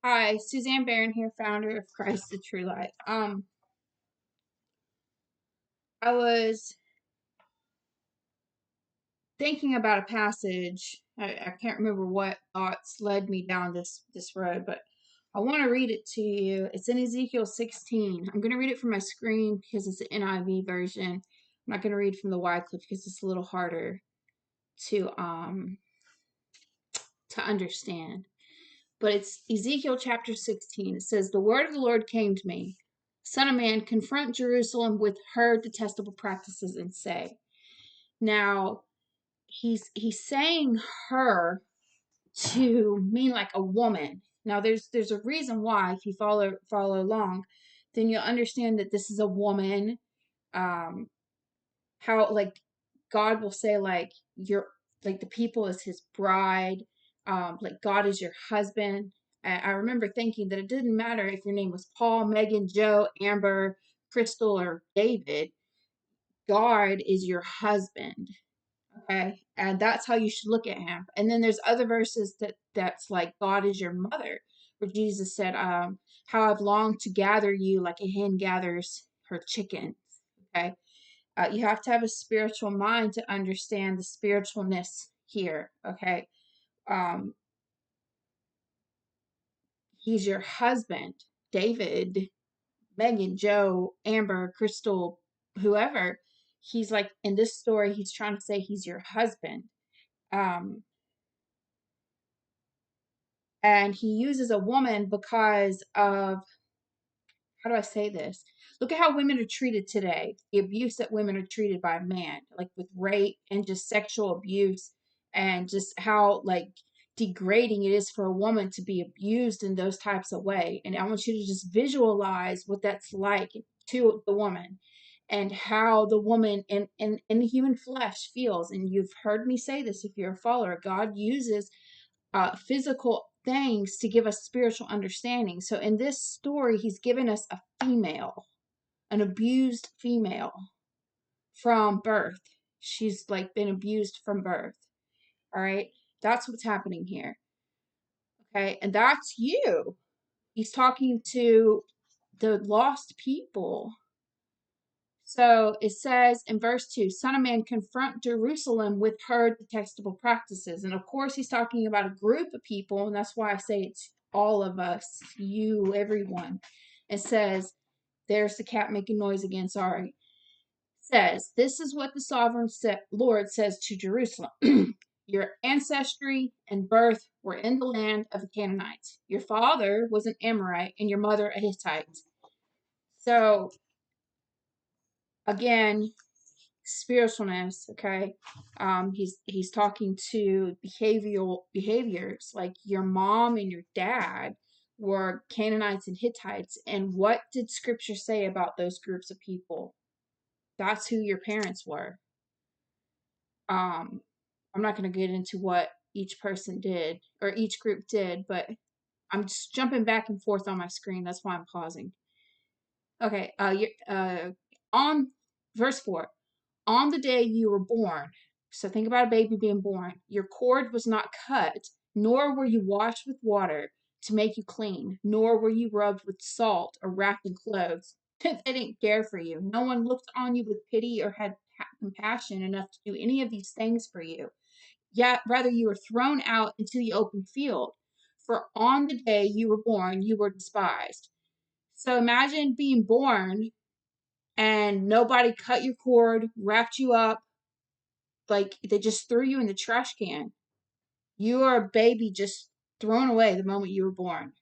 Hi, Suzanne Barron here, founder of Christ the True Light. I was thinking about a passage. I can't remember what thoughts led me down this road, but I want to read it to you. It's in Ezekiel 16. I'm going to read it from my screen because it's an NIV version. I'm not going to read from the Wycliffe because it's a little harder to understand. But it's Ezekiel chapter 16. It says, "The word of the Lord came to me. Son of man, confront Jerusalem with her detestable practices and say." Now, he's saying her to mean like a woman. Now, there's a reason why. If you follow along, then you'll understand that this is a woman. How like God will say like you're like the people is His bride. Like God is your husband. I remember thinking that it didn't matter if your name was Paul, Megan, Joe, Amber, Crystal, or David. God is your husband. Okay. And that's how you should look at him. And then there's other verses that's like God is your mother, where Jesus said, how I've longed to gather you like a hen gathers her chickens. Okay. You have to have a spiritual mind to understand the spiritualness here. Okay. Um, he's your husband, David, Megan, Joe, Amber, Crystal, whoever. He's like in this story, he's trying to say he's your husband. Um, and he uses a woman because of, how do I say this? Look at how women are treated today. The abuse that women are treated by a man, like with rape and just sexual abuse, and just how like degrading it is for a woman to be abused in those types of way. And I want you to just visualize what that's like to the woman and how the woman in the human flesh feels. And you've heard me say this if you're a follower. God uses physical things to give us spiritual understanding. So in this story, he's given us a female, an abused female from birth. She's like been abused from birth. All right. That's what's happening here. Okay. And that's you. He's talking to the lost people. So it says in verse 2, "Son of man, confront Jerusalem with her detestable practices." And of course, he's talking about a group of people, and that's why I say it's all of us, you, everyone. It says, there's the cat making noise again, sorry. It says, "This is what the sovereign Lord says to Jerusalem. Your ancestry and birth were in the land of the Canaanites. Your father was an Amorite and your mother a Hittite." So again, spiritualness. Okay. He's talking to behaviors like your mom and your dad were Canaanites and Hittites, and what did scripture say about those groups of people? That's who your parents were. I'm not going to get into what each person did or each group did, but I'm just jumping back and forth on my screen. That's why I'm pausing. Okay. On verse 4, "On the day you were born," so think about a baby being born, "your cord was not cut, nor were you washed with water to make you clean, nor were you rubbed with salt or wrapped in clothes." They didn't care for you. No one looked on you with pity or had compassion enough to do any of these things for you. Yet rather you were thrown out into the open field. For on the day you were born, you were despised. So imagine being born and nobody cut your cord, wrapped you up, like they just threw you in the trash can. You are a baby just thrown away the moment you were born.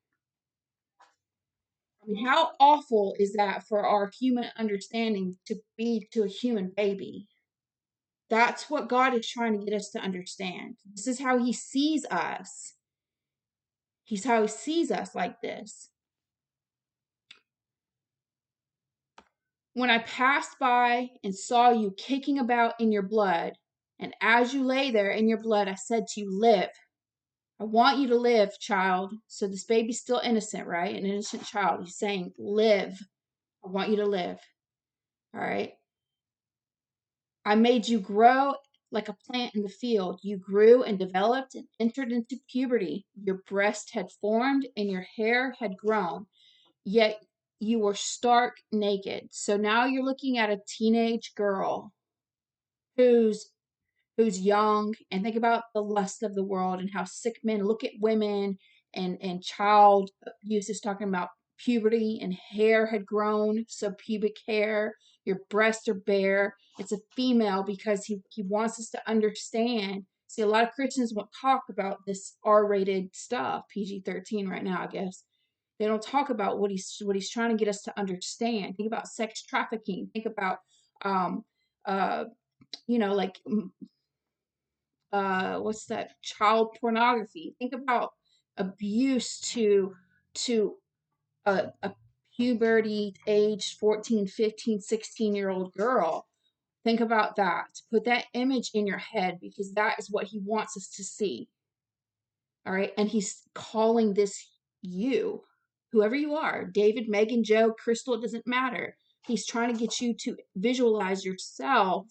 I mean, how awful is that for our human understanding to be to a human baby? That's what God is trying to get us to understand. This is how He sees us. He's how He sees us like this. "When I passed by and saw you kicking about in your blood, and as you lay there in your blood, I said to you, live. I want you to live, child." So this baby's still innocent, right? An innocent child. He's saying, live. I want you to live. All right. "I made you grow like a plant in the field. You grew and developed and entered into puberty. Your breast had formed and your hair had grown, yet you were stark naked. So now you're looking at a teenage girl who's young, and think about the lust of the world and how sick men look at women, and child abuse is talking about puberty, and hair had grown, so pubic hair, your breasts are bare. It's a female because he wants us to understand. See, a lot of Christians won't talk about this R-rated stuff, PG-13 right now, I guess. They don't talk about what he's trying to get us to understand. Think about sex trafficking. Think about um uh like what's that, child pornography. Think about abuse to a puberty age 14, 15, 16-year-old girl. Think about that. Put that image in your head, because that is what he wants us to see. All right, and he's calling this you, whoever you are, David, Megan, Joe, Crystal, it doesn't matter. He's trying to get you to visualize yourself,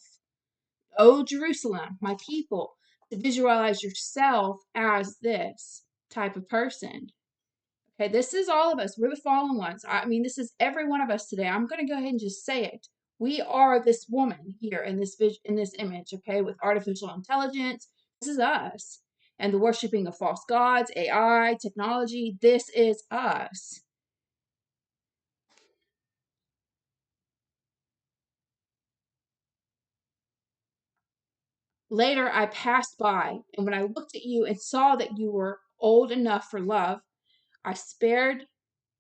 oh Jerusalem, my people, to visualize yourself as this type of person. Okay, this is all of us. We're the fallen ones. I mean, this is every one of us today. I'm going to go ahead and just say it. We are this woman here in this in this image, okay, with artificial intelligence. This is us. And the worshiping of false gods, AI, technology, this is us. Later, I passed by, and when I looked at you and saw that you were old enough for love, I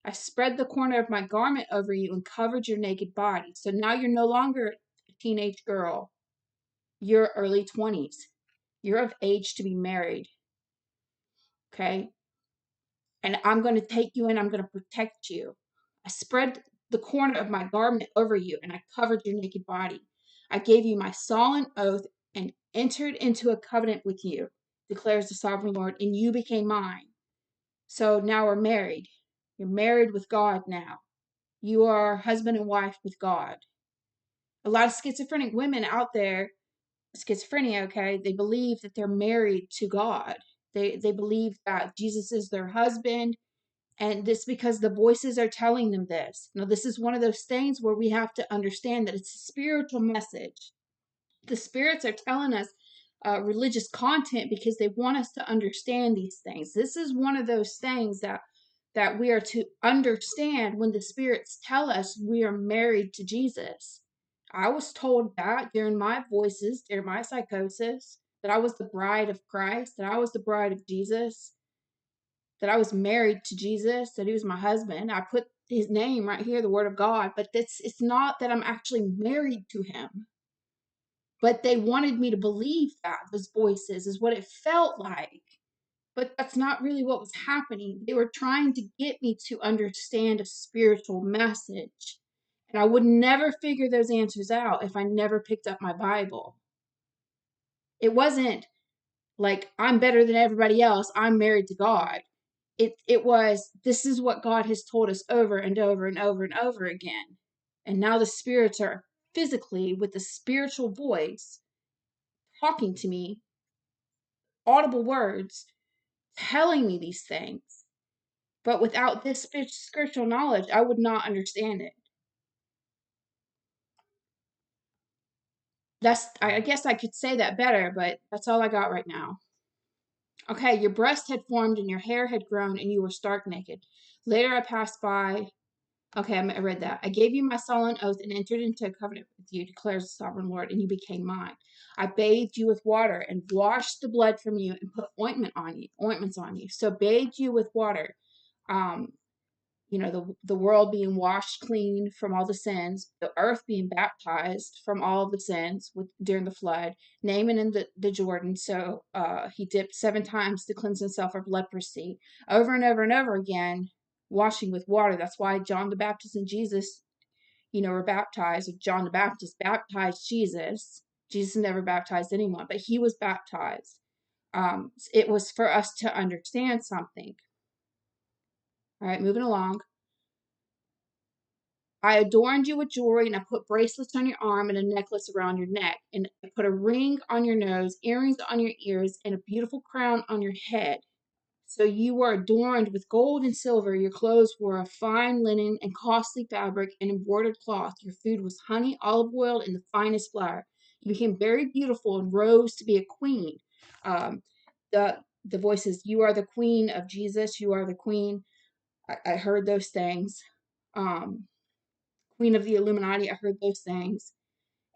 I spread the corner of my garment over you and covered your naked body. So now you're no longer a teenage girl. You're early 20s. You're of age to be married. Okay? And I'm going to take you and I'm going to protect you. I spread the corner of my garment over you and I covered your naked body. I gave you my solemn oath and entered into a covenant with you, declares the sovereign Lord, and you became mine. So now we're married. You're married with God now. You are husband and wife with God. A lot of schizophrenic women out there, schizophrenia, okay, they believe that they're married to God. They believe that Jesus is their husband, and this because the voices are telling them this. Now, this is one of those things where we have to understand that it's a spiritual message. The spirits are telling us religious content because they want us to understand these things. This is one of those things that we are to understand when the spirits tell us we are married to Jesus. I was told that during my voices, during my psychosis, that I was the bride of Christ, that I was the bride of Jesus, that I was married to Jesus, that he was my husband. I put his name right here, the word of God, but it's not that I'm actually married to him. But they wanted me to believe that, those voices, is what it felt like. But that's not really what was happening. They were trying to get me to understand a spiritual message. And I would never figure those answers out if I never picked up my Bible. It wasn't like I'm better than everybody else, I'm married to God. It was, this is what God has told us over and over and over and over again. And now the spirits are physically, with the spiritual voice, talking to me, audible words, telling me these things. But without this spiritual knowledge, I would not understand it. I guess I could say that better, but that's all I got right now. Okay, your breast had formed and your hair had grown and you were stark naked. Later I passed by. Okay, I read that. I gave you my solemn oath and entered into a covenant with you, declares the sovereign Lord, and you became mine. I bathed you with water and washed the blood from you and put ointments on you. So bathed you with water. Um, the world being washed clean from all the sins, the earth being baptized from all of the sins during the flood, Naaman in the Jordan. So he dipped 7 times to cleanse himself of leprosy, over and over and over again, washing with water. That's why John the Baptist and Jesus, were baptized. John the Baptist baptized Jesus. Jesus never baptized anyone, but he was baptized. It was for us to understand something. All right, moving along. I adorned you with jewelry, and I put bracelets on your arm and a necklace around your neck. And I put a ring on your nose, earrings on your ears, and a beautiful crown on your head. So you were adorned with gold and silver. Your clothes were of fine linen and costly fabric and embroidered cloth. Your food was honey, olive oil, and the finest flour. You became very beautiful and rose to be a queen. Um, the voices, you are the queen of Jesus. You are the queen. I heard those things. Um, Queen of the Illuminati. I heard those things.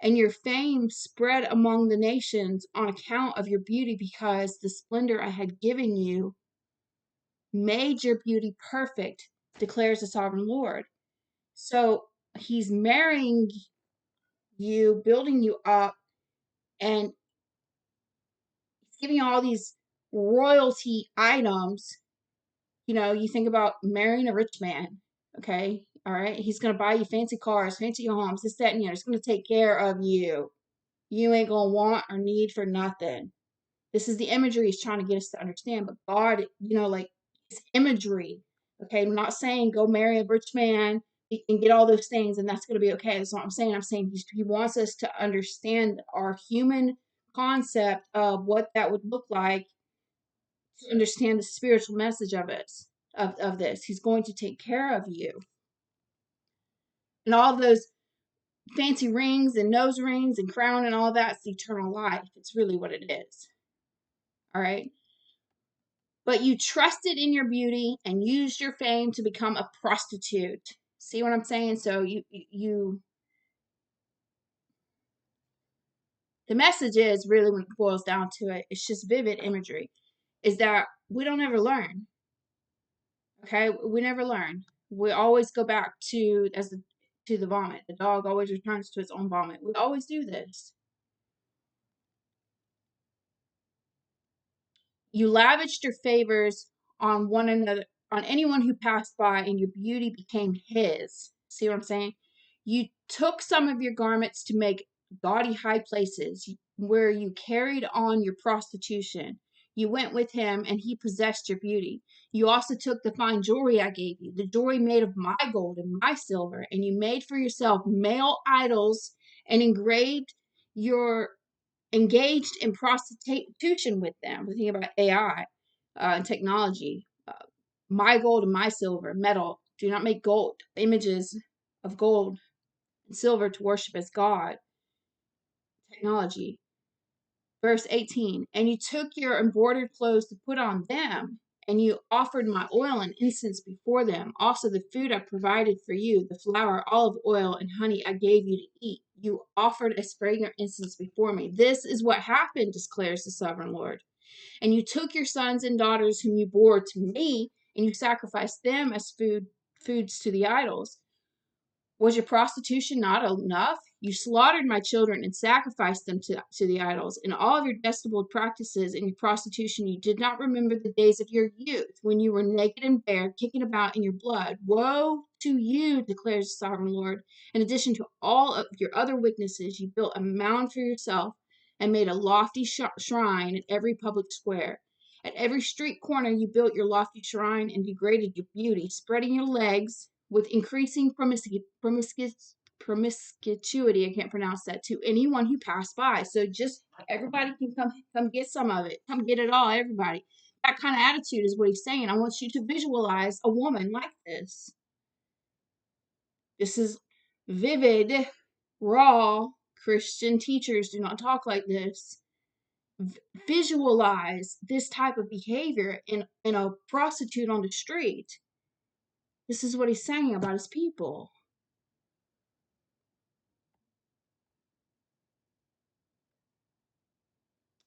And your fame spread among the nations on account of your beauty, because the splendor I had given you made your beauty perfect, declares the sovereign Lord. So he's marrying you, building you up, and he's giving you all these royalty items. You know, you think about marrying a rich man, okay? All right. He's going to buy you fancy cars, fancy homes, this, that, and the other. He's going to take care of you. You ain't going to want or need for nothing. This is the imagery he's trying to get us to understand. But God, you know, like, it's imagery. Okay, I'm not saying go marry a rich man and get all those things and that's going to be okay. That's not what I'm saying. I'm saying he wants us to understand our human concept of what that would look like, to understand the spiritual message of it, of this. He's going to take care of you. And all of those fancy rings and nose rings and crown and all that's eternal life. It's really what it is. All right. But you trusted in your beauty and used your fame to become a prostitute. See what I'm saying? So the message is really, when it boils down to it, it's just vivid imagery, is that we don't ever learn. Okay, we never learn. We always go back to the vomit. The dog always returns to its own vomit. We always do this. You lavished your favors on one another, on anyone who passed by, and your beauty became his. See what I'm saying? You took some of your garments to make gaudy high places where you carried on your prostitution. You went with him, and he possessed your beauty. You also took the fine jewelry I gave you, the jewelry made of my gold and my silver, and you made for yourself male idols and engaged in prostitution with them. We're thinking about AI and technology. My gold and my silver, metal. Do not make gold images of gold and silver to worship as God. Technology. Verse 18, and you took your embroidered clothes to put on them, and you offered my oil and incense before them. Also the food I provided for you, the flour, olive oil, and honey I gave you to eat. You offered as fragrant incense before me. This is what happened, declares the sovereign Lord. And you took your sons and daughters whom you bore to me, and you sacrificed them as foods to the idols. Was your prostitution not enough? You slaughtered my children and sacrificed them to the idols. In all of your detestable practices and your prostitution, you did not remember the days of your youth, when you were naked and bare, kicking about in your blood. Woe to you, declares the sovereign Lord. In addition to all of your other weaknesses, you built a mound for yourself and made a lofty shrine at every public square. At every street corner, you built your lofty shrine and degraded your beauty, spreading your legs with increasing promiscuity, I can't pronounce that, to anyone who passed by. So just everybody can come get some of it. Come get it all, everybody. That kind of attitude is what he's saying. I want you to visualize a woman like this. This is vivid, raw. Christian teachers do not talk like this. Visualize this type of behavior in a prostitute on the street. This is what he's saying about his people.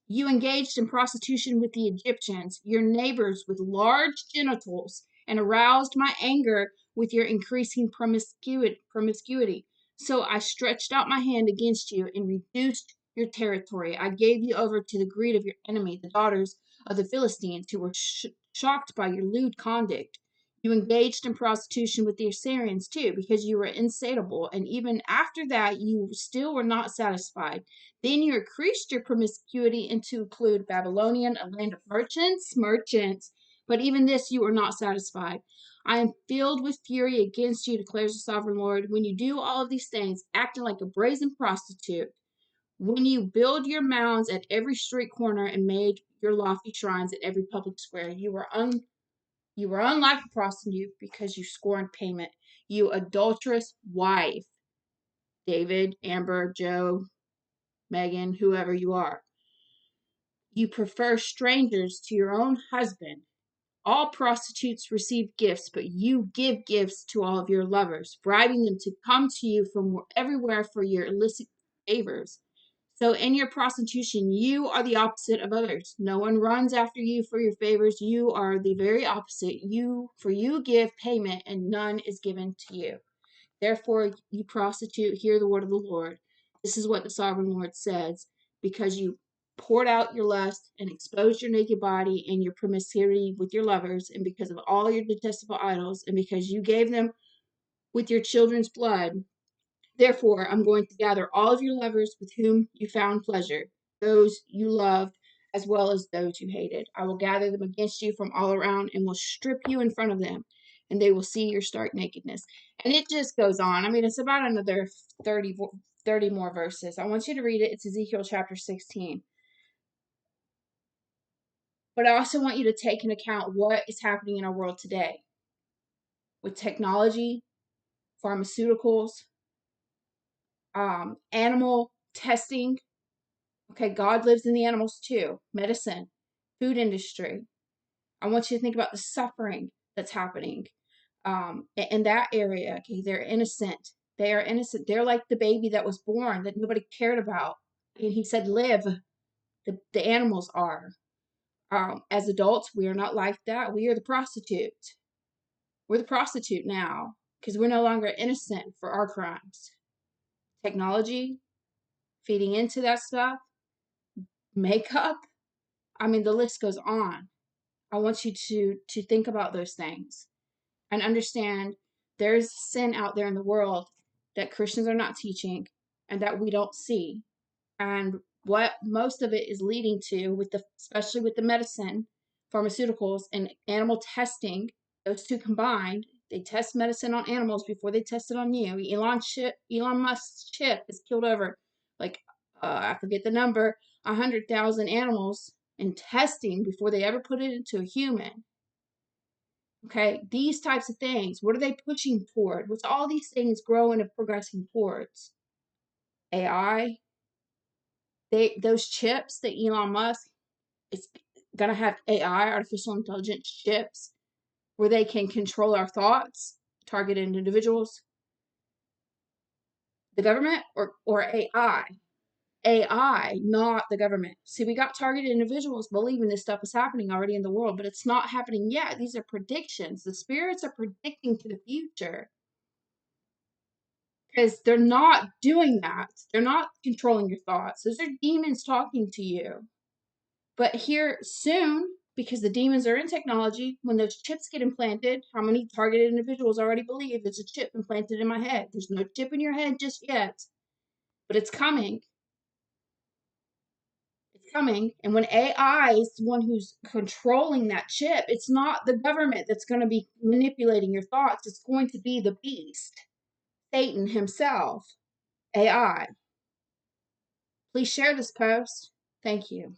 You engaged in prostitution with the Egyptians, your neighbors with large genitals, and aroused my anger with your increasing promiscuity. So I stretched out my hand against you and reduced your territory. I gave you over to the greed of your enemy, the daughters of the Philistines, who were shocked by your lewd conduct. You engaged in prostitution with the Assyrians too, because you were insatiable, and even after that you still were not satisfied. Then you increased your promiscuity to include Babylonian, a land of merchants, But even this you are not satisfied. I am filled with fury against you, declares the sovereign Lord, when you do all of these things, acting like a brazen prostitute, when you build your mounds at every street corner and made your lofty shrines at every public square. You were unlike a prostitute because you scorned payment. You adulterous wife, David, Amber, Joe, Megan, whoever you are. You prefer strangers to your own husband. All prostitutes receive gifts, but you give gifts to all of your lovers, bribing them to come to you from everywhere for your illicit favors. So in your prostitution, you are the opposite of others. No one runs after you for your favors. You are the very opposite. For you give payment, and none is given to you. Therefore, you prostitute, hear the word of the Lord. This is what the sovereign Lord says, because you poured out your lust and exposed your naked body and your promiscuity with your lovers, and because of all your detestable idols, and because you gave them with your children's blood. Therefore, I'm going to gather all of your lovers with whom you found pleasure, those you loved, as well as those you hated. I will gather them against you from all around and will strip you in front of them, and they will see your stark nakedness. And it just goes on. I mean, it's about another 30 more verses. I want you to read it. It's Ezekiel chapter 16. But I also want you to take into account what is happening in our world today with technology, pharmaceuticals, animal testing. Okay, God lives in the animals too. Medicine, food industry. I want you to think about the suffering that's happening in that area. Okay, they're innocent. They are innocent. They're like the baby that was born that nobody cared about. And he said, live. The animals are. As adults, we are not like that. We are the prostitute. We're the prostitute now because we're no longer innocent for our crimes. Technology, feeding into that stuff, makeup. I mean, the list goes on. I want you to think about those things and understand there's sin out there in the world that Christians are not teaching and that we don't see. And what most of it is leading to especially with the medicine, pharmaceuticals, and animal testing, those two combined, they test medicine on animals before they test it on you. Elon Musk's chip has killed over, like, I forget the number, 100,000 animals in testing before they ever put it into a human. Okay, these types of things, what are they pushing toward? What's all these things growing and progressing towards? AI. Those chips that Elon Musk is gonna have AI, artificial intelligence chips, where they can control our thoughts, targeted individuals. The government or AI? AI, not the government. See, we got targeted individuals believing this stuff is happening already in the world, but it's not happening yet. These are predictions. The spirits are predicting to the future. Because they're not doing that. They're not controlling your thoughts. Those are demons talking to you. But here soon, because the demons are in technology, when those chips get implanted, how many targeted individuals already believe there's a chip implanted in my head? There's no chip in your head just yet, but it's coming. It's coming. And when AI is the one who's controlling that chip, it's not the government that's going to be manipulating your thoughts. It's going to be the beast, Satan himself, AI. Please share this post. Thank you.